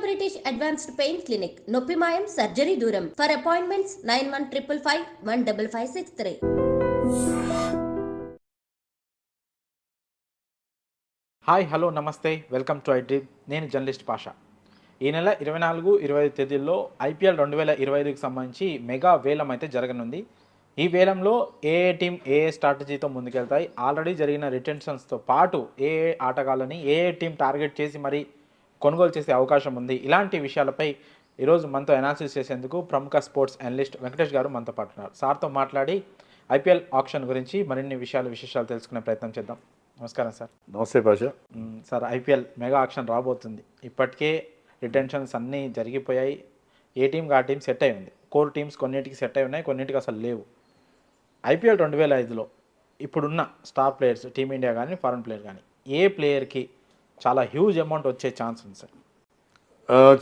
British Advanced Pain Clinic, Noppimayam Surgery Duram. For appointments 9155515563. Hi hello నమస్తే welcome to iDream. నేను journalist Pasha. ఈ నెల 24-25 తేదీల్లో ఐపీఎల్ 2025కి సంబంధించి మెగా వేలం అయితే జరగనుంది. ఈ వేలంలో ఏ టీం ఏ స్ట్రాటజీతో ముందుకెళ్తాయి, ఆల్రెడీ జరిగిన రిటెన్షన్స్తో పాటు ఏ ఆటగాళ్ళని ఏ టీం టార్గెట్ చేసి మరి కొనుగోలు చేసే అవకాశం ఉంది, ఇలాంటి విషయాలపై ఈరోజు మనతో అనాలిసిస్ చేసేందుకు ప్రముఖ స్పోర్ట్స్ అనలిస్ట్ వెంకటేష్ గారు మనతో పాటు ఉన్నారు. సార్తో మాట్లాడి ఐపీఎల్ ఆప్షన్ గురించి మరిన్ని విశేషాలు తెలుసుకునే ప్రయత్నం చేద్దాం. నమస్కారం సార్. నమస్తే Pasha. Sir, IPL mega auction రాబోతుంది. ఇప్పటికే రిటెన్షన్స్ అన్నీ జరిగిపోయాయి. ఏ టీంకి ఆ టీం సెట్ అయి ఉంది. కోర్ టీమ్స్ కొన్నిటికి సెట్ అయి ఉన్నాయి, కొన్నిటికి అసలు లేవు. ఐపీఎల్ 2005లో ఇప్పుడున్న స్టార్ ప్లేయర్స్ టీమిండియా కానీ ఫారెన్ ప్లేయర్ కానీ ఏ ప్లేయర్కి చాలా హ్యూజ్ అమౌంట్ వచ్చే ఛాన్స్ ఉంది సార్?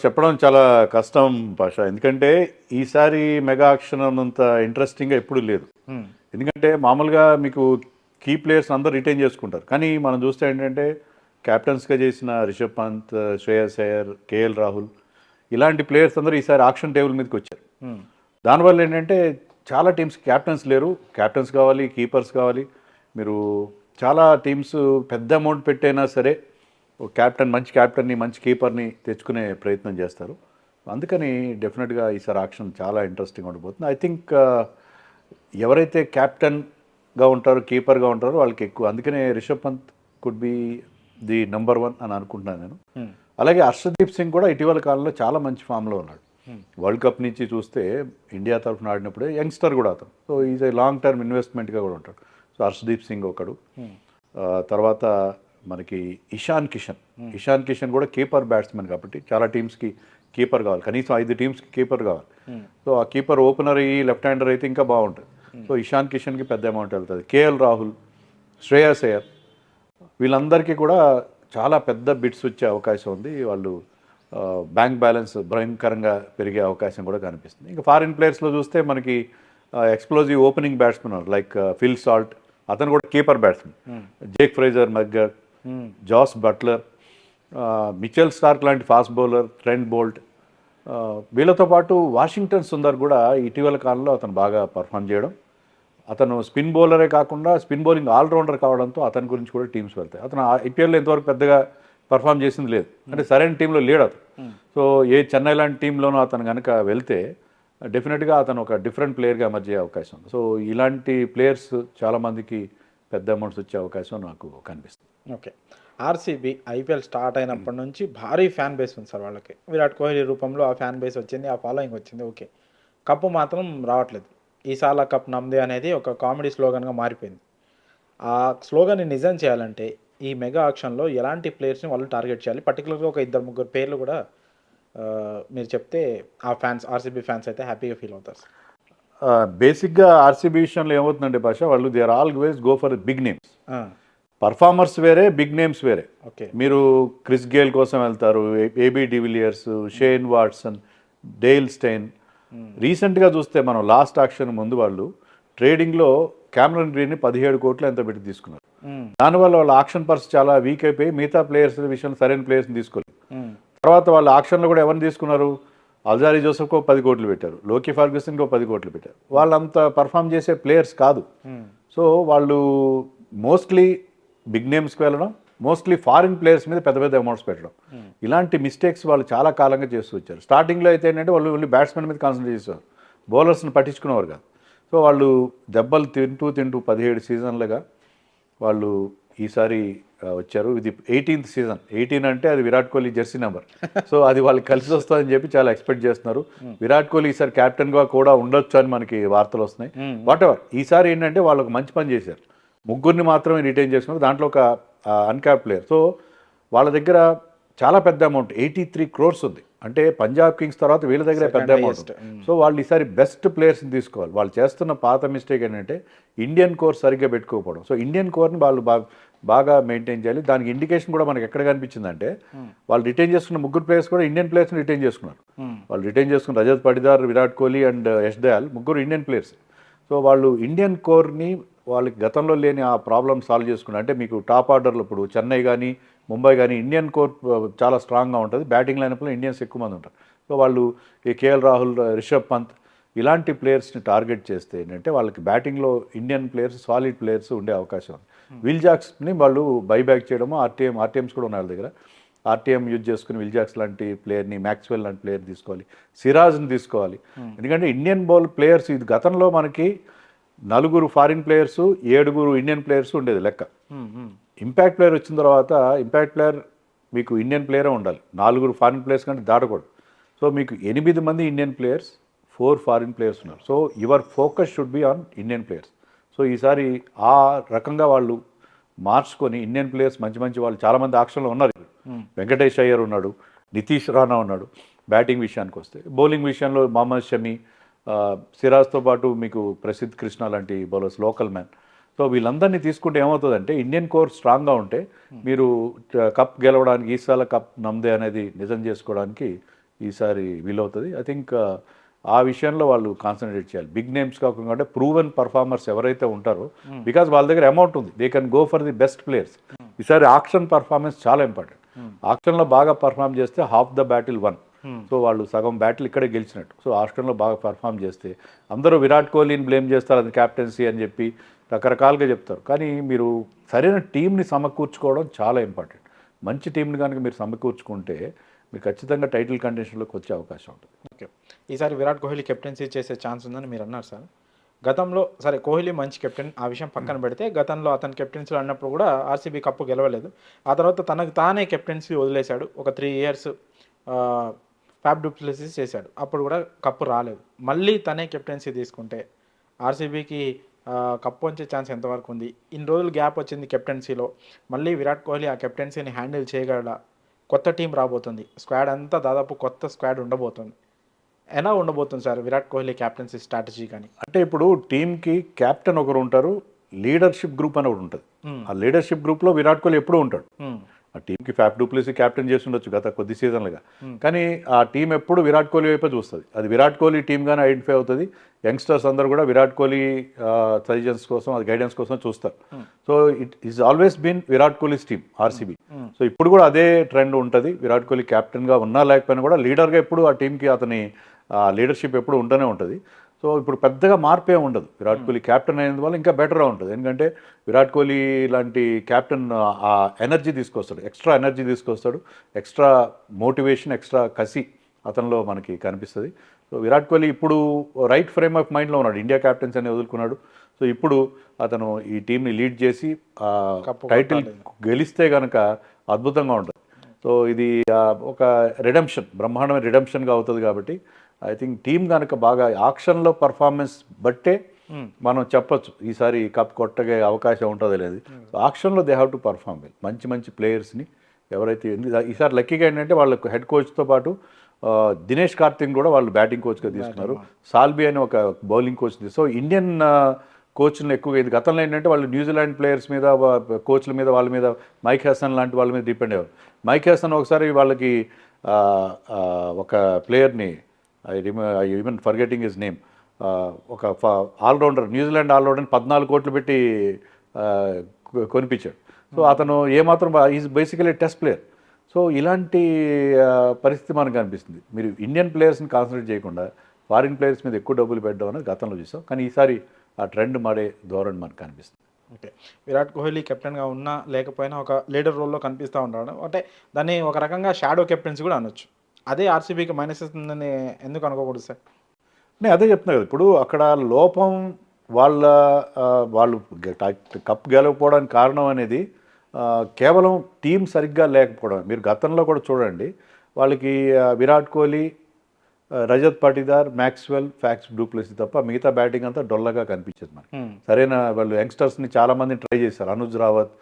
చెప్పడం చాలా కష్టం పాషా, ఎందుకంటే ఈసారి మెగా ఆక్షన్ అన్నంత ఇంట్రెస్టింగ్గా ఎప్పుడు లేదు. ఎందుకంటే మామూలుగా మీకు కీ ప్లేయర్స్ అందరూ రిటైన్ చేసుకుంటారు, కానీ మనం చూస్తే ఏంటంటే క్యాప్టెన్స్గా చేసిన రిషబ్ పంత్, శ్రేయస్ అయ్యర్, కేఎల్ రాహుల్ ఇలాంటి ప్లేయర్స్ అందరూ ఈసారి ఆక్షన్ టేబుల్ మీదకి వచ్చారు. దానివల్ల ఏంటంటే చాలా టీమ్స్ క్యాప్టెన్స్ లేరు, క్యాప్టెన్స్ కావాలి, కీపర్స్ కావాలి. మీరు చాలా టీమ్స్ పెద్ద అమౌంట్ పెట్టైనా సరే క్యాప్టెన్, మంచి క్యాప్టెన్ని, మంచి కీపర్ని తెచ్చుకునే ప్రయత్నం చేస్తారు. అందుకని డెఫినెట్గా ఈసారి ఆక్షన్ చాలా ఇంట్రెస్టింగ్ ఉండబోతుంది. ఐ థింక్ ఎవరైతే క్యాప్టెన్గా ఉంటారో, కీపర్గా ఉంటారో వాళ్ళకి ఎక్కువ. అందుకనే Rishabh Pant could be the number 1 అని అనుకుంటున్నాను నేను. అలాగే హర్షదీప్ సింగ్ కూడా ఇటీవల కాలంలో చాలా మంచి ఫామ్లో ఉన్నాడు. వరల్డ్ కప్ నుంచి చూస్తే ఇండియా తరఫున ఆడినప్పుడే యంగ్స్టర్ కూడా అతను. So is a long term ఇన్వెస్ట్మెంట్గా కూడా ఉంటాడు. సో హర్షదీప్ సింగ్ ఒకడు. తర్వాత మనకి ఇషాన్ కిషన్ కూడా కీపర్ బ్యాట్స్మెన్ కాబట్టి చాలా టీమ్స్కి కీపర్ కావాలి, కనీసం 5 టీమ్స్కి కీపర్ కావాలి. సో ఆ కీపర్ ఓపెనర్ ఈ లెఫ్ట్ హ్యాండర్ అయితే ఇంకా బాగుంటుంది. సో ఇషాన్ కిషన్కి పెద్ద అమౌంట్ వెళ్తుంది. కేఎల్ రాహుల్, శ్రేయస్ అయ్యర్ వీళ్ళందరికీ కూడా చాలా పెద్ద బిట్స్ వచ్చే అవకాశం ఉంది. వాళ్ళు బ్యాంక్ బ్యాలెన్స్ భయంకరంగా పెరిగే అవకాశం కూడా కనిపిస్తుంది. ఇంకా ఫారిన్ ప్లేయర్స్లో చూస్తే మనకి explosive opening batsmen like Phil Salt, అతను కూడా keeper batsmen. Jake Fraser McGurk, Jos Buttler, Mitchell Starc లాంటి ఫాస్ట్ బౌలర్, ట్రెంట్ బోల్ట్, వీళ్ళతో పాటు వాషింగ్టన్ సుందర్ కూడా ఇటీవల కాలంలో అతను బాగా పర్ఫామ్ చేయడం. అతను స్పిన్ బౌలరే కాకుండా స్పిన్ బౌలింగ్ ఆల్రౌండర్ కావడంతో అతని గురించి కూడా టీమ్స్ వెళ్తాయి. అతను ఐపీఎల్లో ఇంతవరకు పెద్దగా పర్ఫామ్ చేసింది లేదు, అంటే సరైన టీంలో లేడు అతను. సో ఏ చెన్నై లాంటి టీంలోనూ అతను కనుక వెళ్తే డెఫినెట్గా అతను ఒక డిఫరెంట్ ప్లేయర్గా ఎమర్జ్ అయ్యే అవకాశం ఉంది. సో ఇలాంటి ప్లేయర్స్ చాలామందికి పెద్ద అమౌంట్స్ వచ్చే అవకాశం నాకు కనిపిస్తుంది. ఓకే, ఆర్సీబీ ఐపీఎల్ స్టార్ట్ అయినప్పటి నుంచి భారీ ఫ్యాన్ బేస్ ఉంది సార్ వాళ్ళకి. విరాట్ కోహ్లీ రూపంలో ఆ ఫ్యాన్ బేస్ వచ్చింది, ఆ ఫాలోయింగ్ వచ్చింది. ఓకే, కప్పు మాత్రం రావట్లేదు. ఈసాల కప్ నమ్దే అనేది ఒక కామెడీ స్లోగన్గా మారిపోయింది. ఆ స్లోగన్ని నిజం చేయాలంటే ఈ మెగా ఆక్షన్లో ఎలాంటి ప్లేయర్స్ని వాళ్ళు టార్గెట్ చేయాలి? పర్టికులర్గా ఒక 2-3 పేర్లు కూడా మీరు చెప్తే ఆ ఫ్యాన్స్, ఆర్సీబీ ఫ్యాన్స్ అయితే హ్యాపీగా ఫీల్ అవుతారు. బేసిక్గా ఆర్సీబీ విషయంలో ఏమవుతుందంటే భాష, వాళ్ళు they are always go for big names. Performers వేరే, బిగ్ నేమ్స్ వేరే. ఓకే, మీరు క్రిస్ గేల్ కోసం వెళ్తారు, AB de Villiers, Shane Watson, Dale Steyn. రీసెంట్గా చూస్తే మనం లాస్ట్ ఆక్షన్ ముందు వాళ్ళు ట్రేడింగ్లో క్యామరన్ గ్రీన్ని 17 కోట్లు ఎంత పెట్టి తీసుకున్నారు. దానివల్ల వాళ్ళ ఆక్షన్ పర్స్ చాలా వీక్ అయిపోయి మిగతా ప్లేయర్స్ విషయంలో సరైన ప్లేయర్స్ని తీసుకోలేదు. తర్వాత వాళ్ళు ఆక్షన్లో కూడా ఎవరిని తీసుకున్నారు? అల్జారీ జోసెఫ్కి 10 కోట్లు పెట్టారు, లోకీ ఫర్గ్యూసన్కి 10 కోట్లు పెట్టారు. వాళ్ళంత పర్ఫామ్ చేసే ప్లేయర్స్ కాదు. సో వాళ్ళు మోస్ట్లీ బిగ్ నేమ్స్కి వెళ్ళడం, మోస్ట్లీ ఫారిన్ ప్లేయర్స్ మీద పెద్ద పెద్ద అమౌంట్స్ పెట్టడం, ఇలాంటి మిస్టేక్స్ వాళ్ళు చాలా కాలంగా చేస్తూ వచ్చారు. స్టార్టింగ్లో అయితే ఏంటంటే వాళ్ళు బ్యాట్స్మెన్ మీద కాన్సన్ట్రేట్ చేసేవారు, బౌలర్స్ని పట్టించుకునేవారు కాదు. సో వాళ్ళు దెబ్బలు తింటూ 17 సీజన్లుగా వాళ్ళు ఈసారి వచ్చారు. ఇది 18th సీజన్. 18 అంటే అది Virat Kohli Jersey number. So అది వాళ్ళకి కలిసి వస్తుందని చెప్పి చాలా ఎక్స్పెక్ట్ చేస్తున్నారు. విరాట్ కోహ్లీ ఈసారి క్యాప్టెన్గా కూడా ఉండొచ్చు అని మనకి వార్తలు వస్తున్నాయి. వాట్ ఎవర్, ఈసారి ఏంటంటే వాళ్ళు ఒక మంచి పని చేశారు. 3 మాత్రమే రిటైన్ చేసుకున్నారు, దాంట్లో ఒక అన్క్యాప్ ప్లేయర్. సో వాళ్ళ దగ్గర చాలా పెద్ద అమౌంట్ 83 crores ఉంది. అంటే పంజాబ్ కింగ్స్ తర్వాత వీళ్ళ దగ్గర పెద్ద అమౌంట్. సో వాళ్ళు ఈసారి బెస్ట్ ప్లేయర్స్ని తీసుకోవాలి. వాళ్ళు చేస్తున్న పాత మిస్టేక్ ఏంటంటే ఇండియన్ కోర్ సరిగ్గా పెట్టుకోకపోవడం. సో ఇండియన్ కోర్ని వాళ్ళు బాగా మెయింటైన్ చేయాలి. దానికి ఇండికేషన్ కూడా మనకి ఎక్కడ కనిపించిందంటే వాళ్ళు రిటైన్ చేసుకున్న 3 ప్లేయర్స్ కూడా ఇండియన్ ప్లేయర్స్ని రిటైన్ చేసుకున్నారు. వాళ్ళు రిటైన్ చేసుకున్న Rajat Patidar, Virat Kohli and Yash Dayal 3 Indian players. So వాళ్ళు ఇండియన్ కోర్ని వాళ్ళకి గతంలో లేని ఆ ప్రాబ్లమ్ సాల్వ్ చేసుకున్నారు. అంటే మీకు టాప్ ఆర్డర్లో ఇప్పుడు చెన్నై కానీ ముంబై కానీ ఇండియన్ కోర్ చాలా స్ట్రాంగ్గా ఉంటుంది. బ్యాటింగ్ లైనప్లో ఇండియన్స్ ఎక్కువ మంది ఉంటారు. సో వాళ్ళు ఈ కేఎల్ రాహుల్, రిషబ్ పంత్ ఇలాంటి ప్లేయర్స్ని టార్గెట్ చేస్తే ఏంటంటే వాళ్ళకి బ్యాటింగ్లో ఇండియన్ ప్లేయర్స్, సాలిడ్ ప్లేయర్స్ ఉండే అవకాశం ఉంది. విల్ జాక్స్ని వాళ్ళు బైబ్యాక్ చేయడము, ఆర్టీఎమ్స్ కూడా ఉన్నాయి వాళ్ళ దగ్గర. ఆర్టీఎం యూజ్ చేసుకుని విల్ జాక్స్ లాంటి ప్లేయర్ని, మ్యాక్స్వెల్ లాంటి ప్లేయర్ తీసుకోవాలి, సిరాజ్ని తీసుకోవాలి. ఎందుకంటే ఇండియన్ ప్లేయర్స్ ఇది గతంలో మనకి 4 ఫారిన్ ప్లేయర్స్, 7 ఇండియన్ ప్లేయర్స్ ఉండేది లెక్క. ఇంపాక్ట్ ప్లేయర్ వచ్చిన తర్వాత ఇంపాక్ట్ ప్లేయర్ మీకు ఇండియన్ ప్లేయరే ఉండాలి. 4 ఫారిన్ ప్లేయర్స్ కంటే దాటకూడదు. సో మీకు 8 మంది ఇండియన్ ప్లేయర్స్, 4 ఫారిన్ ప్లేయర్స్ ఉన్నారు. So your focus should be on Indian players. So ఈసారి ఆ రకంగా వాళ్ళు మార్చుకొని ఇండియన్ ప్లేయర్స్ మంచి వాళ్ళు చాలామంది ఆక్షన్లో ఉన్నారు. వెంకటేష్ అయ్యర్ ఉన్నాడు, నితీష్ రాణా ఉన్నాడు. బ్యాటింగ్ విషయానికి వస్తే బౌలింగ్ విషయంలో మహమ్మద్ షమి, సిరాజ్తో పాటు మీకు ప్రసిద్ధ్ కృష్ణ లాంటి బౌలర్స్, లోకల్ మ్యాన్. సో వీళ్ళందరినీ తీసుకుంటే ఏమవుతుందంటే ఇండియన్ కోర్ స్ట్రాంగ్గా ఉంటే మీరు కప్ గెలవడానికి, ఈసారి కప్ నమ్దే అనేది నిజం చేసుకోవడానికి ఈసారి వీలవుతుంది. ఐ థింక్ ఆ విషయంలో వాళ్ళు కాన్సన్ట్రేట్ చేయాలి. బిగ్ నేమ్స్ కాకుండా అంటే ప్రూవెన్ పర్ఫార్మర్స్ ఎవరైతే ఉంటారో, బికాజ్ వాళ్ళ దగ్గర అమౌంట్ ఉంది, they can go for the best players. ఈసారి ఆక్షన్ పర్ఫార్మెన్స్ చాలా ఇంపార్టెంట్. ఆక్షన్లో బాగా పర్ఫార్మ్ చేస్తే half the battle one. So వాళ్ళు సగం బ్యాటిల్ ఇక్కడే గెలిచినట్టు. సో ఆస్ట్రేలియాలో బాగా పర్ఫామ్ చేస్తే అందరూ విరాట్ కోహ్లీని బ్లేమ్ చేస్తారు, అది క్యాప్టెన్సీ అని చెప్పి రకరకాలుగా చెప్తారు. కానీ మీరు సరైన టీంని సమకూర్చుకోవడం చాలా ఇంపార్టెంట్. మంచి టీంని కనుక మీరు సమకూర్చుకుంటే మీరు ఖచ్చితంగా టైటిల్ కంటెన్షన్లోకి వచ్చే అవకాశం ఉంటుంది. ఓకే, ఈసారి విరాట్ కోహ్లీ కెప్టెన్సీ చేసే ఛాన్స్ ఉందని మీరు అన్నారు సార్. గతంలో సరే కోహ్లీ మంచి కెప్టెన్, ఆ విషయం పక్కన పెడితే గతంలో అతను కెప్టెన్సీలో అన్నప్పుడు కూడా ఆర్సీబీ కప్పు గెలవలేదు. ఆ తర్వాత తనకు తానే కెప్టెన్సీ వదిలేశాడు. ఒక 3 years ఫ్యాబ్ డు ప్లెసిస్ చేశాడు, అప్పుడు కూడా కప్పు రాలేదు. మళ్ళీ తనే కెప్టెన్సీ తీసుకుంటే ఆర్సీబీకి కప్పు వచ్చే ఛాన్స్ ఎంతవరకు ఉంది? ఇన్ని రోజులు గ్యాప్ వచ్చింది కెప్టెన్సీలో, మళ్ళీ విరాట్ కోహ్లీ ఆ కెప్టెన్సీని హ్యాండిల్ చేయగలడా? కొత్త టీం రాబోతుంది, స్క్వాడ్ అంతా దాదాపు కొత్త స్క్వాడ్ ఉండబోతుంది. ఎలా ఉండబోతుంది sir Virat Kohli captaincy strategy? కానీ అంటే ఇప్పుడు టీంకి కెప్టెన్ ఒకరు ఉంటారు, లీడర్షిప్ గ్రూప్ అని ఒకటి ఉంటుంది. ఆ లీడర్షిప్ గ్రూప్లో విరాట్ కోహ్లీ ఎప్పుడూ ఉంటాడు. ఆ టీంకి ఫ్యాబ్ డు ప్లెసిస్ క్యాప్టెన్ చేసి ఉండొచ్చు గత కొద్ది సీజన్లుగా, కానీ ఆ టీం ఎప్పుడు విరాట్ కోహ్లీ వైపే చూస్తుంది. అది విరాట్ కోహ్లీ టీమ్గానే ఐడెంటిఫై అవుతుంది. యంగ్స్టర్స్ అందరూ కూడా విరాట్ కోహ్లీ సజెషన్స్ కోసం, అది గైడెన్స్ కోసం చూస్తారు. So it is always been Virat Kohli's team RCB. So ఇప్పుడు కూడా అదే ట్రెండ్ ఉంటుంది. విరాట్ కోహ్లీ క్యాప్టెన్గా ఉన్నా లేకపోయినా కూడా లీడర్గా ఎప్పుడు ఆ టీంకి అతని లీడర్షిప్ ఎప్పుడు ఉంటూనే ఉంటుంది. సో ఇప్పుడు పెద్దగా మార్పే ఉండదు. విరాట్ కోహ్లీ క్యాప్టెన్ అయినందువల్ల ఇంకా బెటర్గా ఉంటుంది. ఎందుకంటే విరాట్ కోహ్లీ లాంటి క్యాప్టెన్ ఆ ఎనర్జీ తీసుకొస్తాడు, ఎక్స్ట్రా ఎనర్జీ తీసుకొస్తాడు, ఎక్స్ట్రా మోటివేషన్, ఎక్స్ట్రా కసి అతనిలో మనకి కనిపిస్తుంది. సో విరాట్ కోహ్లీ ఇప్పుడు రైట్ ఫ్రేమ్ ఆఫ్ మైండ్లో ఉన్నాడు. ఇండియా క్యాప్టెన్స్ అని వదులుకున్నాడు. సో ఇప్పుడు అతను ఈ టీంని లీడ్ చేసి టైటిల్ గెలిస్తే కనుక అద్భుతంగా ఉంటుంది. సో ఇది ఒక రిడెంప్షన్, బ్రహ్మాండమైన రిడెంప్షన్గా అవుతుంది. కాబట్టి ఐ థింక్ టీం కనుక బాగా ఆక్షన్లో పర్ఫార్మెన్స్ బట్టే మనం చెప్పొచ్చు ఈసారి కప్ కొట్టగే అవకాశం ఉంటుందో లేదు. ఆక్షన్లో they have to perform well. మంచి ప్లేయర్స్ని ఎవరైతే ఈసారి లక్కీగా ఏంటంటే వాళ్ళకు హెడ్ కోచ్తో పాటు దినేష్ కార్తిక్ కూడా వాళ్ళు బ్యాటింగ్ కోచ్గా తీసుకున్నారు. సాల్బీ అని ఒక బౌలింగ్ కోచ్. సో ఇండియన్ కోచ్లు ఎక్కువగా, ఇది గతంలో ఏంటంటే వాళ్ళు న్యూజిలాండ్ ప్లేయర్స్ మీద, కోచ్ల మీద, వాళ్ళ మీద, మైక్ హసన్ లాంటి వాళ్ళ మీద డిపెండ్ అయ్యారు. మైక్ హసన్ ఒకసారి వాళ్ళకి ఒక ప్లేయర్ని, I even forgetting his name, ఒక ఆల్రౌండర్, న్యూజిలాండ్ ఆల్రౌండర్ని 14 కోట్లు పెట్టి కొనిపించాడు. సో అతను ఏమాత్రం is basically test player. So ఇలాంటి పరిస్థితి మనకు కనిపిస్తుంది. మీరు ఇండియన్ ప్లేయర్స్ని కాన్సన్ట్రేట్ చేయకుండా ఫారిన్ ప్లేయర్స్ మీద ఎక్కువ డబ్బులు పెట్టడం అనేది గతంలో చూసాం. కానీ ఈసారి ఆ ట్రెండ్ మారే ధోరణి మనకు కనిపిస్తుంది. ఓకే, విరాట్ కోహ్లీ కెప్టెన్గా ఉన్నా లేకపోయినా ఒక లీడర్ రోల్లో కనిపిస్తూ ఉంటాడు. అంటే దాన్ని ఒక రకంగా షాడో కెప్టెన్సీ కూడా అనొచ్చు. అదే ఆర్సీబీకి మైనస్ ఇస్తుందని ఎందుకు అనుకోకూడదు సార్? నేను అదే చెప్తున్నా కదా, ఇప్పుడు అక్కడ లోపం వాళ్ళు కప్ గెలవకపోవడానికి కారణం అనేది కేవలం టీం సరిగ్గా లేకపోవడం. మీరు గతంలో కూడా చూడండి, వాళ్ళకి విరాట్ కోహ్లీ, రజత్ పాటీదార్, మ్యాక్స్వెల్, ఫ్యాక్స్ డు ప్లెసిస్ తప్ప మిగతా బ్యాటింగ్ అంతా డొల్లగా కనిపించేది మనకి. సరైన వాళ్ళు యంగ్స్టర్స్ని చాలామంది ట్రై చేశారు. అనుజ్ రావత్,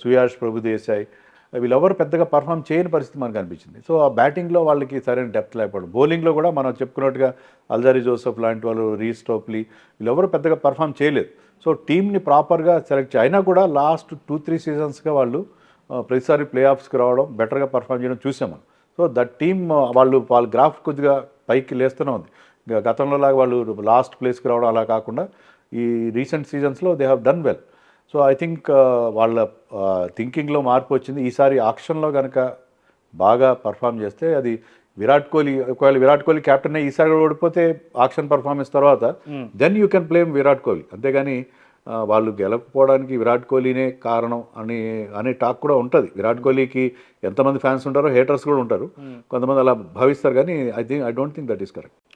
సుయాష్ ప్రభుదేశాయ్, వీళ్ళెవరు పెద్దగా పర్ఫామ్ చేయని పరిస్థితి మనకు అనిపించింది. సో ఆ బ్యాటింగ్లో వాళ్ళకి సరైన డెప్త్ లేకపోవడం. బౌలింగ్లో కూడా మనం చెప్పుకున్నట్టుగా అల్జారీ జోసెఫ్ లాంటి వాళ్ళు, రీస్ టోప్లీ, వీళ్ళెవరు పెద్దగా పర్ఫామ్ చేయలేదు. సో టీంని ప్రాపర్గా సెలెక్ట్ అయినా కూడా లాస్ట్ 2-3 సీజన్స్గా వాళ్ళు ప్రతిసారి ప్లే ఆఫ్స్కి రావడం, బెటర్గా పర్ఫామ్ చేయడం చూసాము. సో దట్ టీమ్ వాళ్ళ గ్రాఫ్ కొద్దిగా పైకి లేస్తూనే ఉంది. గతంలో లాగా వాళ్ళు లాస్ట్ ప్లేస్కి రావడం అలా కాకుండా ఈ రీసెంట్ సీజన్స్లో they have done well. So I think వాళ్ళ థింకింగ్లో మార్పు వచ్చింది. ఈసారి ఆక్షన్లో కనుక బాగా పర్ఫామ్ చేస్తే అది విరాట్ కోహ్లీ, ఒకవేళ విరాట్ కోహ్లీ కెప్టెన్ ఈసారి కూడా ఓడిపోతే ఆక్షన్ పర్ఫార్మెన్స్ తర్వాత then you can blame Virat Kohli. అంతేగాని వాళ్ళు గెలకపోవడానికి విరాట్ కోహ్లీనే కారణం అనే టాక్ కూడా ఉంటుంది. విరాట్ కోహ్లీకి ఎంతమంది ఫ్యాన్స్ ఉంటారో హేటర్స్ కూడా ఉంటారు, కొంతమంది అలా భావిస్తారు. కానీ I don't think that is correct.